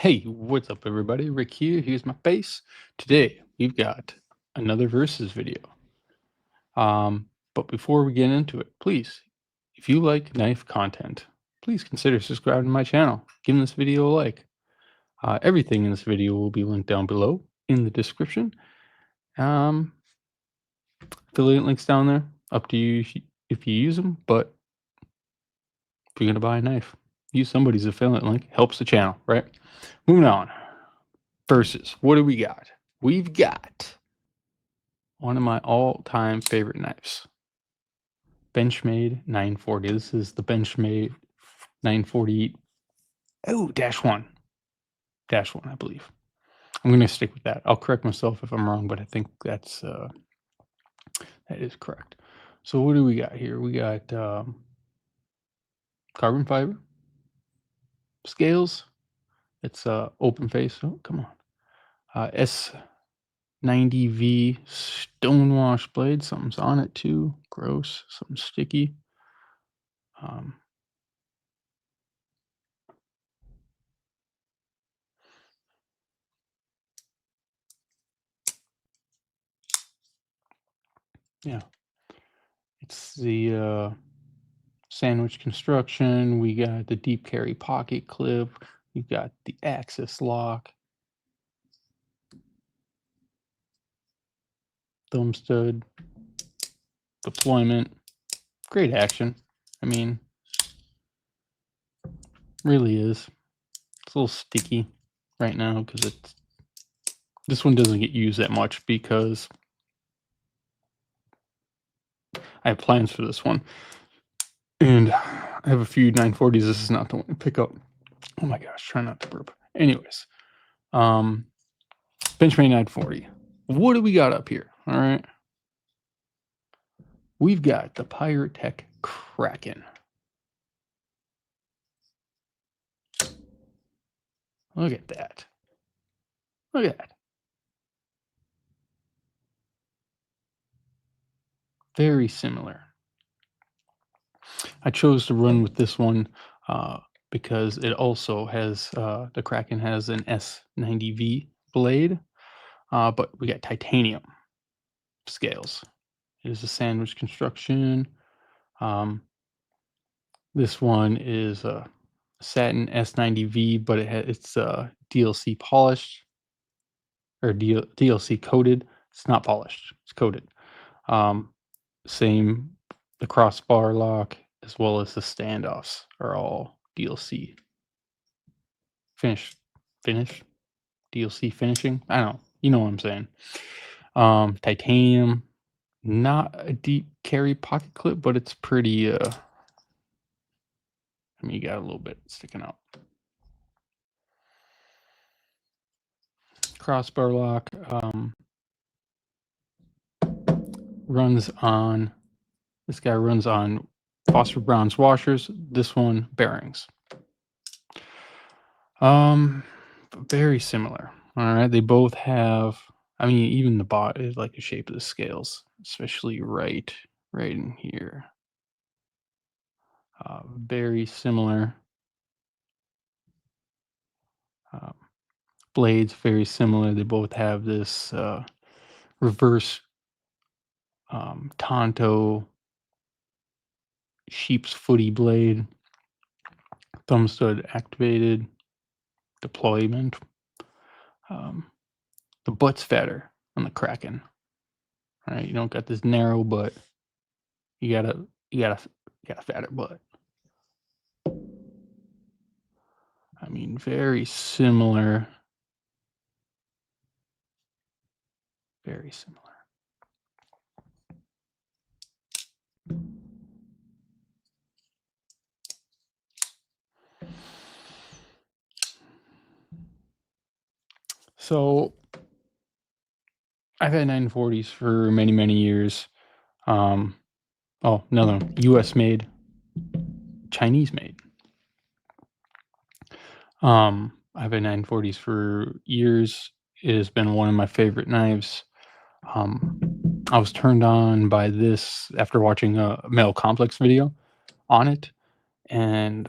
Hey, what's up, everybody? Rick here. Here's my face. Today, we've got another versus video. But before we get into it, please, if you like knife content, please consider subscribing to my channel, giving this video a like. Everything in this video will be linked down below in the description. Affiliate links down there. Up to you if you use them, but if you're going to buy a knife, use somebody's affiliate link. Helps the channel, right? Moving on. Versus, what do we got? We've got one of my all-time favorite knives. Benchmade 940. This is the Benchmade 940. Oh, -1. -1, I believe. I'm going to stick with that. I'll correct myself if I'm wrong, but I think that is correct. So what do we got here? We got carbon fiber scales. It's open face. Oh, come on. S90V stonewash blade. Something's on it too. Gross. Something sticky. Yeah, it's the sandwich construction. We got the deep carry pocket clip. We got the axis lock, thumb stud, deployment. Great action. I mean, really is. It's a little sticky right now because this one doesn't get used that much because I have plans for this one. And I have a few 940s. This is not the one to pick up. Oh my gosh, try not to burp. Anyways, Benchmade 940. What do we got up here? All right. We've got the Piratech Kraken. Look at that. Look at that. Very similar. I chose to run with this one because it also has, the Kraken has an S90V blade, but we got titanium scales. It is a sandwich construction. This one is a satin S90V, but it's DLC polished or DLC coated. It's not polished. It's coated. Same, the crossbar lock as well as the standoffs are all DLC finish DLC finishing. I don't know. You know what I'm saying. Titanium, not a deep carry pocket clip, but it's pretty I mean, you got a little bit sticking out. Crossbar lock runs on, this guy runs on phosphor bronze washers. This one bearings. Very similar. All right, they both have, I mean, even the bot is like the shape of the scales, especially right in here. Very similar. Blades very similar. They both have this reverse Tonto sheep's footy blade, thumb stud activated, deployment. The butt's fatter on the Kraken. All right, you don't got this narrow butt. You got a fatter butt. I mean, very similar. Very similar. So I've had 940s for many, many years. Oh, no, US made, Chinese made. I've had 940s for years. It has been one of my favorite knives. I was turned on by this after watching a Metal Complex video on it, and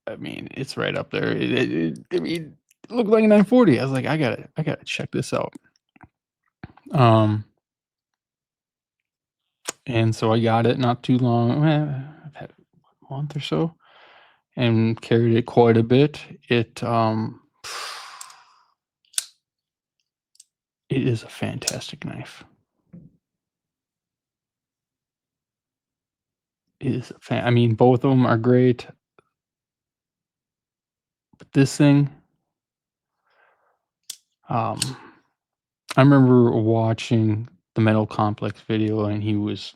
I mean, it's right up there. I mean, looked like a 940. I was like, I gotta check this out. And so I got it not too long. I've had it a month or so, and carried it quite a bit. It is a fantastic knife. It is I mean, both of them are great, but this thing, um, I remember watching the Metal Complex video, and he was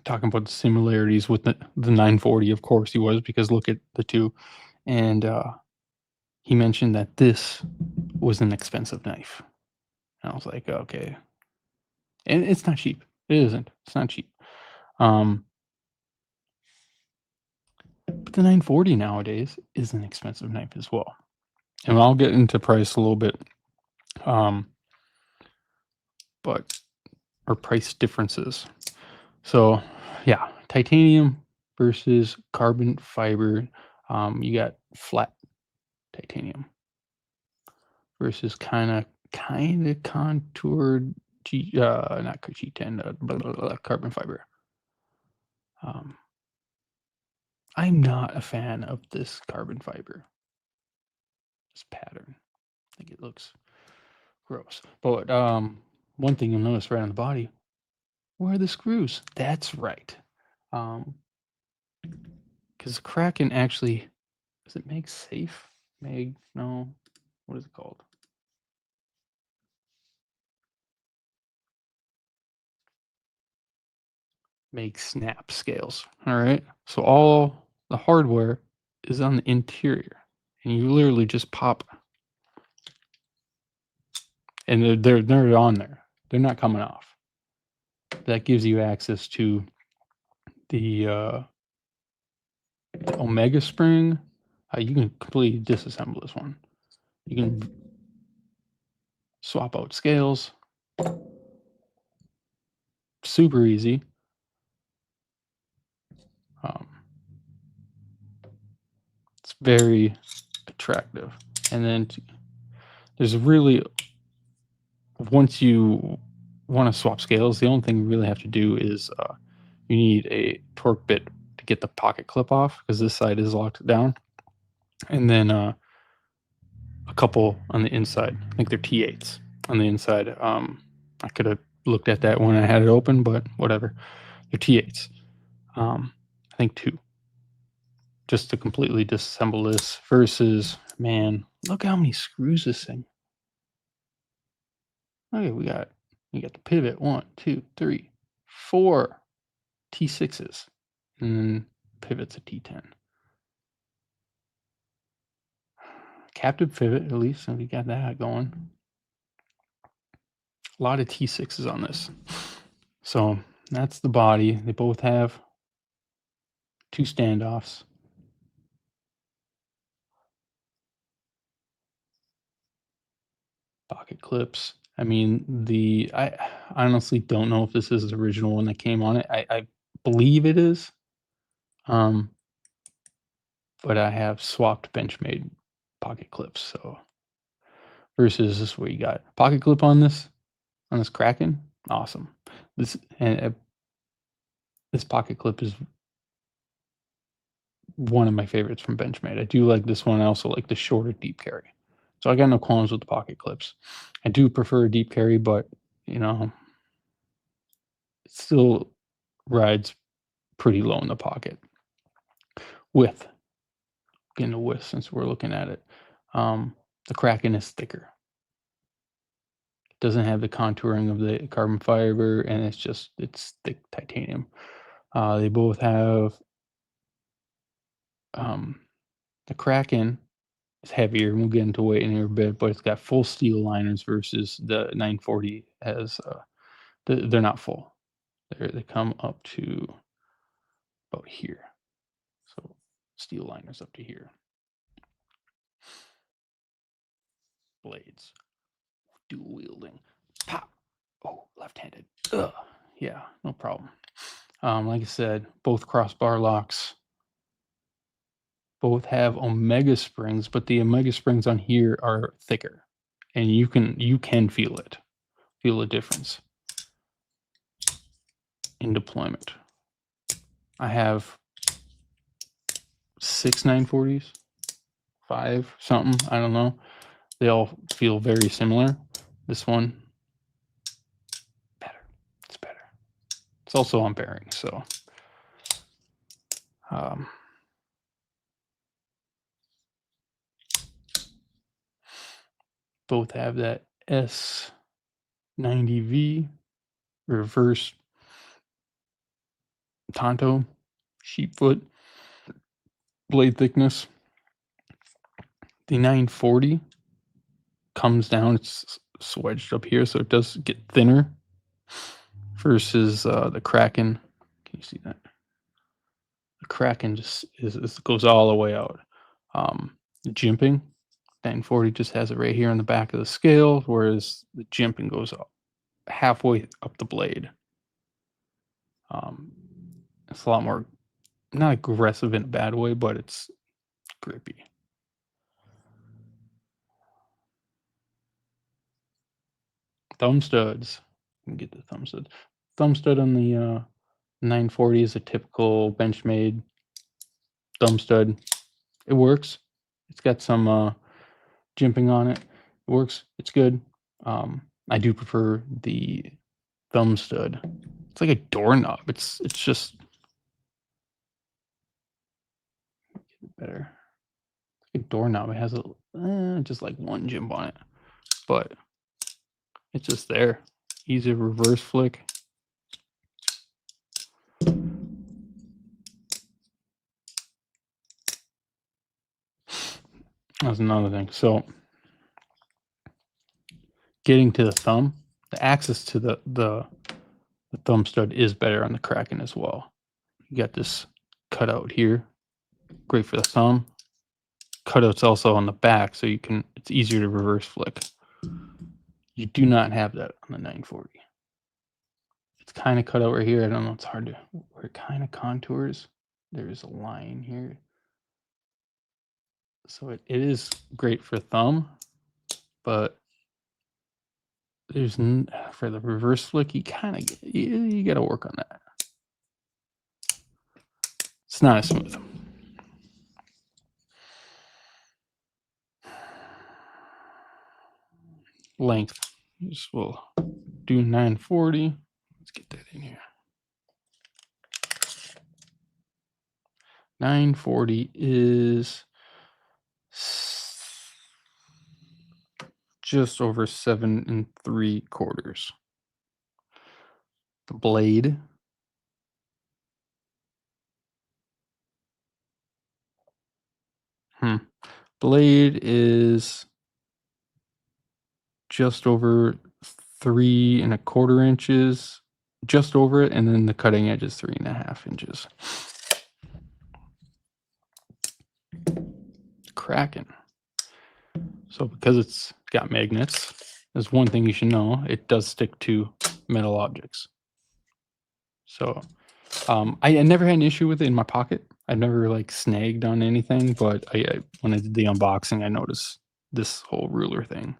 talking about the similarities with the 940. Of course, he was, because look at the two, and he mentioned that this was an expensive knife. And I was like, okay, and it's not cheap. It isn't. It's not cheap. But the 940 nowadays is an expensive knife as well. And I'll get into price a little bit, but or price differences. So, yeah, titanium versus carbon fiber. You got flat titanium versus kind of contoured not G10, carbon fiber. I'm not a fan of this carbon fiber. This pattern. I think it looks gross. But one thing you'll notice right on the body, where are the screws? That's right. Because Kraken actually, does it make safe? No. What is it called? Make snap scales. All right. So all the hardware is on the interior, and you literally just pop, and they're on there. They're not coming off. That gives you access to the Omega spring. You can completely disassemble this one. You can swap out scales. Super easy. It's very attractive. And then there's really, once you want to swap scales, the only thing you really have to do is you need a torque bit to get the pocket clip off, because this side is locked down. And then a couple on the inside. I think they're T8s on the inside. I could have looked at that when I had it open, but whatever. They're T8s. I think 2. Just to completely disassemble this versus, man, look how many screws this thing. Okay, we got the pivot, 1, 2, 3, 4 T6s, and then pivot's a T10. Captive pivot, at least, so we got that going. A lot of T6s on this. So that's the body. They both have 2 standoffs. Pocket clips. I mean, I honestly don't know if this is the original one that came on it. I believe it is. But I have swapped Benchmade pocket clips. So versus this, where you got pocket clip on this Kraken. Awesome. This this pocket clip is one of my favorites from Benchmade. I do like this one. I also like the shorter deep carry. So I got no qualms with the pocket clips. I do prefer a deep carry, but you know, it still rides pretty low in the pocket. Width. Getting the width since we're looking at it. The Kraken is thicker. It doesn't have the contouring of the carbon fiber, and it's thick titanium. They both have the Kraken is heavier, and we'll get into weight in here a bit, but it's got full steel liners versus the 940 has they're not full. They come up to about here. So steel liners up to here. Blades. Dual wielding. Pop. Oh, left-handed. Ugh. Yeah, no problem. Like I said, both crossbar locks. Both have omega springs, but the omega springs on here are thicker, and you can feel the difference in deployment. I have 6 940s, 5 something, I don't know. They all feel very similar. This one, better. It's better. It's also on bearing, so both have that S90V reverse Tonto sheep foot blade thickness. The 940 comes down, it's wedged up here, so it does get thinner versus the Kraken. Can you see that? The Kraken just goes all the way out. The jimping 940 just has it right here on the back of the scale, whereas the jimping goes up halfway up the blade. It's a lot more, not aggressive in a bad way, but it's grippy. Thumb studs. You can get the thumb stud. Thumb stud on the 940 is a typical Benchmade thumb stud. It works. It's got some jimping on it. It works. It's good. I do prefer the thumb stud. It's like a doorknob. It's just better. It's like a doorknob. It has just like one jimp on it, but it's just there. Easy reverse flick. That's another thing. So getting to the thumb, the access to the thumb stud is better on the Kraken as well. You got this cutout here, great for the thumb. Cutouts also on the back, so it's easier to reverse flick. You do not have that on the 940. It's kind of cut out right here. I don't know. It's hard to where it kind of contours. There's a line here, so it is great for thumb, but there's for the reverse flick. You kind of you got to work on that. It's not as smooth. Length. Just will do 940. Let's get that in here. 940 is just over 7 3/4. The blade blade is just over 3 1/4 inches, just over it, and then the cutting edge is 3 1/2 inches. Kraken. So because it's got magnets, there's one thing you should know: it does stick to metal objects. So I never had an issue with it in my pocket. I've never like snagged on anything, but I when I did the unboxing, I noticed this whole ruler thing.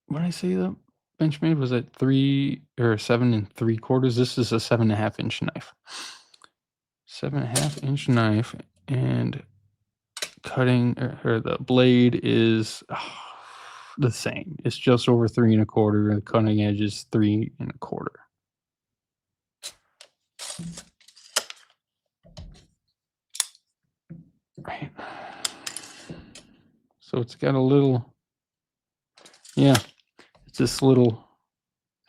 When I say the Benchmade was at 7 3/4, this is a 7 1/2 inch knife. 7 1/2 inch knife, and cutting or the blade is the same. It's just over 3 1/4, and the cutting edge is 3 1/4. Right. So it's got a little, yeah, it's this little,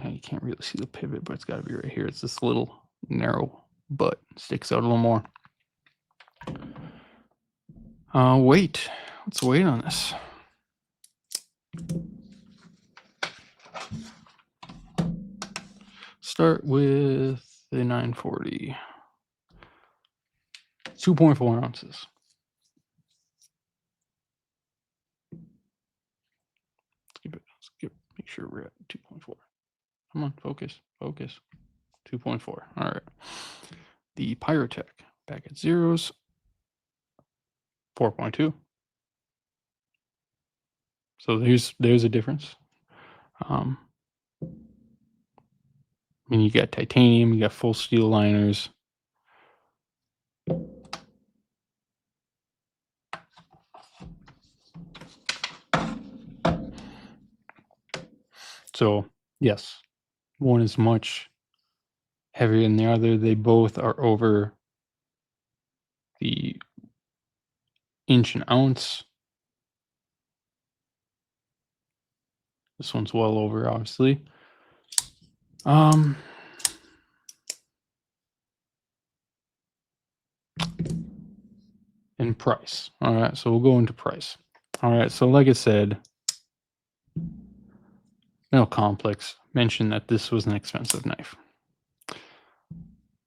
you can't really see the pivot, but it's got to be right here. It's this little narrow butt, sticks out a little more. Weight. Let's wait on this. Start with the 940. 2.4 ounces. Let's make sure we're at 2.4. Come on, focus. 2.4. All right. The Piratech back at zeros, 4.2. So there's a difference. I mean, you got titanium, you got full steel liners. So yes, one is much heavier than the other. They both are over the inch and ounce. This one's well over, obviously. In price. All right, so we'll go into price. All right, so like I said, Metal Complex mentioned that this was an expensive knife.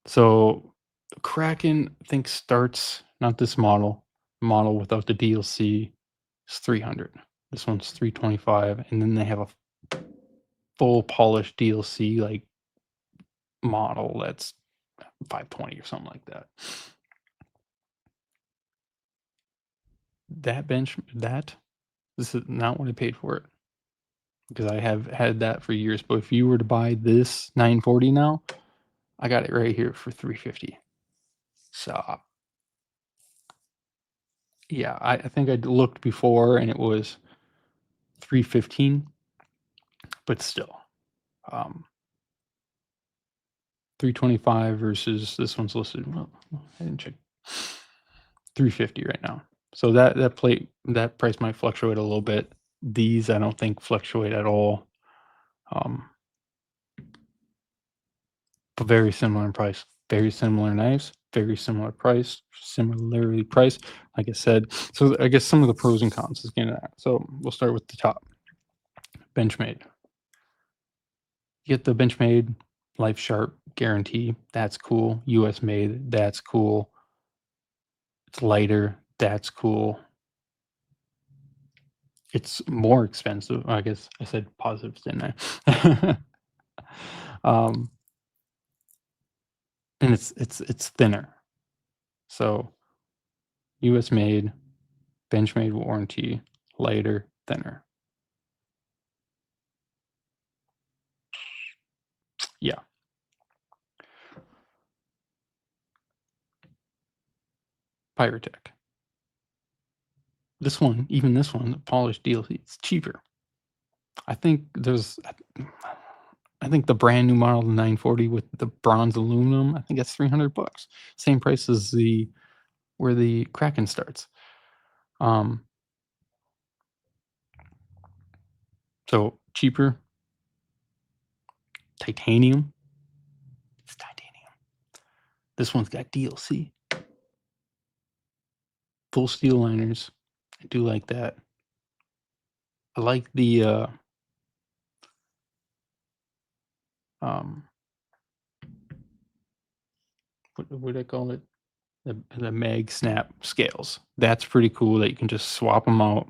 So Kraken, I think, starts, not this model without the DLC is 300. This one's 325, and then they have a full polished DLC like model that's 520 or something like that. This is not what I paid for it, because I have had that for years. But if you were to buy this 940 now, I got it right here for 350. So yeah, I think I looked before and it was 315, but still, 325 versus this one's listed. Well, I didn't check. 350 right now. So that price might fluctuate a little bit. These I don't think fluctuate at all. But very similar in price. Very similar knives, very similar price, similarly priced. Like I said, so I guess some of the pros and cons is getting that. So we'll start with the top. Benchmade. You get the Benchmade Life Sharp guarantee. That's cool. US made. That's cool. It's lighter. That's cool. It's more expensive. I guess I said positives, didn't I? And it's thinner. So US made, Benchmade warranty, lighter, thinner. Yeah. Piratech. Even this one, the polished DLC, it's cheaper. I think the brand new model, the 940 with the bronze aluminum, I think that's $300. Same price as where the Kraken starts. So cheaper. Titanium. It's titanium. This one's got DLC. Full steel liners. I do like that. I like the what would I call it? The mag snap scales. That's pretty cool that you can just swap them out.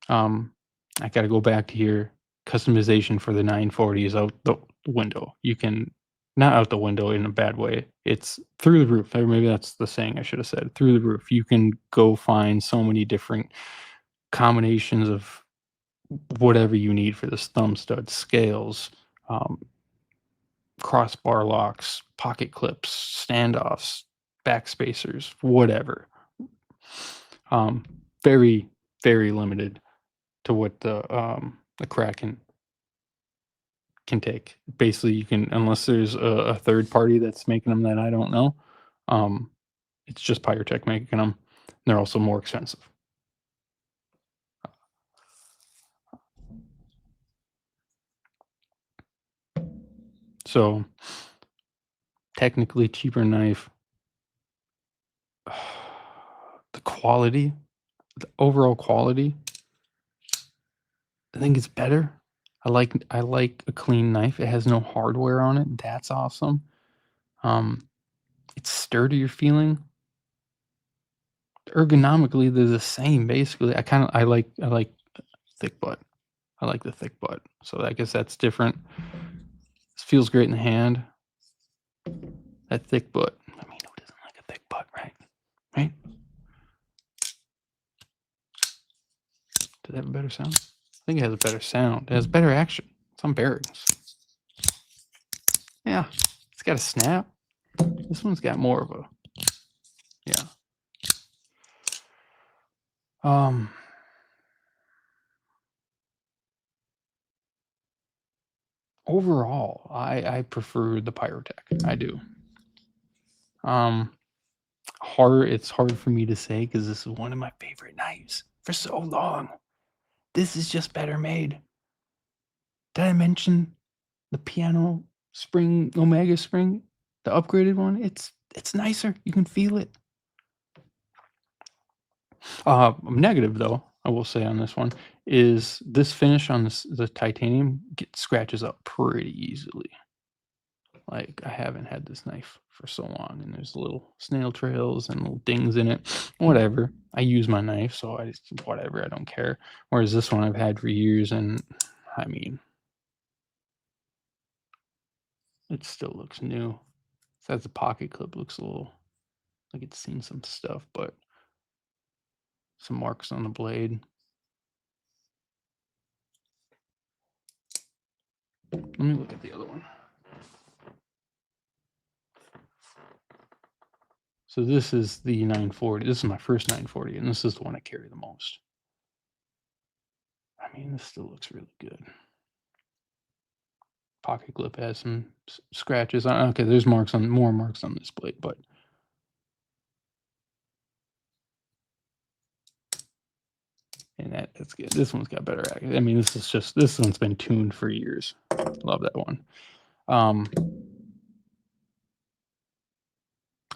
I got to go back to here. Customization for the 940 is out the window. You can, not out the window in a bad way. It's through the roof. Or maybe that's the saying I should have said. Through the roof. You can go find so many different combinations of whatever you need for this thumb stud, scales, crossbar locks, pocket clips, standoffs, back spacers, whatever. Very, very limited to what the Kraken can take. Basically, you can, unless there's a third party that's making them that I don't know, it's just Piratech making them. They're also more expensive. So technically cheaper knife. The quality, the overall quality, I think it's better. I like a clean knife. It has no hardware on it. That's awesome. It's sturdier feeling. Ergonomically, they're the same basically. I like thick butt. I like the thick butt. So I guess that's different. This feels great in the hand. That thick butt. I mean, who doesn't like a thick butt, right? Right? Does it have a better sound? I think it has a better sound. It has better action. Some bearings. Yeah, it's got a snap. This one's got more of a, yeah. Overall, I prefer the Piratech. I do. It's hard for me to say because this is one of my favorite knives for so long. This is just better made. Did I mention the piano spring, Omega spring, the upgraded one? It's nicer. You can feel it. Negative though, I will say on this one is this finish on the titanium scratches up pretty easily. Like I haven't had this knife for so long, and there's little snail trails and little dings in it. Whatever. I use my knife, so I just whatever. I don't care. Whereas this one I've had for years, and I mean, it still looks new. Besides the pocket clip looks a little like it's seen some stuff, but some marks on the blade. Let me look at the other one. So this is the 940. This is my first 940, and this is the one I carry the most. I mean, this still looks really good. Pocket clip has some scratches on. Okay, there's more marks on this blade, but and that's good. This one's got better action. I mean, this one's been tuned for years. Love that one.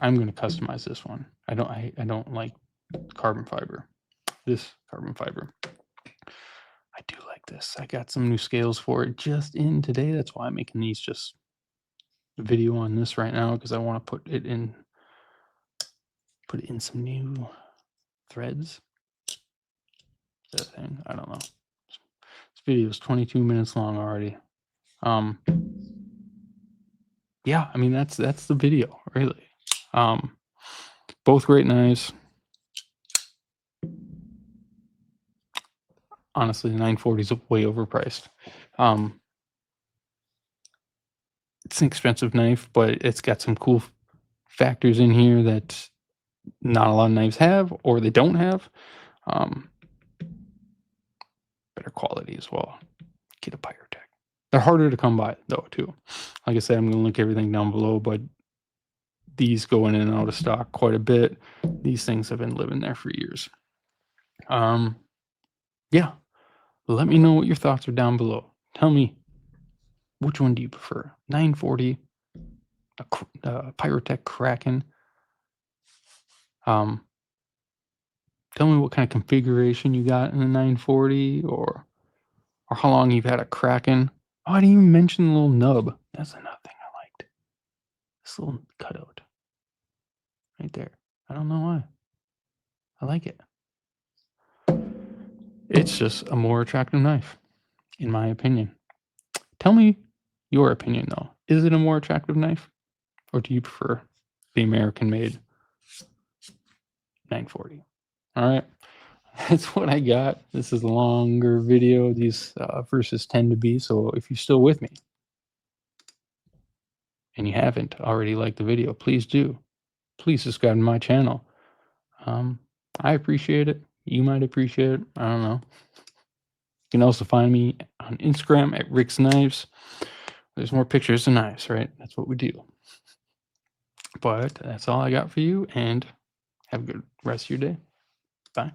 I'm going to customize this one. I don't like carbon fiber. This carbon fiber. I do like this. I got some new scales for it just in today. That's why I'm making these just video on this right now, because I want to put it in some new threads. Is that a thing? I don't know. This video is 22 minutes long already. Yeah, I mean that's the video, really. Both great knives. Honestly, the 940 is way overpriced. It's an expensive knife, but it's got some cool factors in here that not a lot of knives have, or they don't have. Better quality as well. Get a Piratech. They're harder to come by though, too. Like I said, I'm going to link everything down below, but these go in and out of stock quite a bit. These things have been living there for years. Yeah. Let me know what your thoughts are down below. Tell me, which one do you prefer? 940, Piratech Kraken. Tell me what kind of configuration you got in the 940, or how long you've had a Kraken. Oh, I didn't even mention the little nub. That's another thing I liked. This little cutout right there. I don't know why. I like it. It's just a more attractive knife, in my opinion. Tell me your opinion, though. Is it a more attractive knife, or do you prefer the American-made 940? All right. That's what I got. This is a longer video. These verses tend to be. So if you're still with me and you haven't already liked the video, please do. Please subscribe to my channel. I appreciate it. You might appreciate it. I don't know. You can also find me on Instagram at Rick's Knives. There's more pictures of knives, right? That's what we do. But that's all I got for you, and have a good rest of your day. Bye.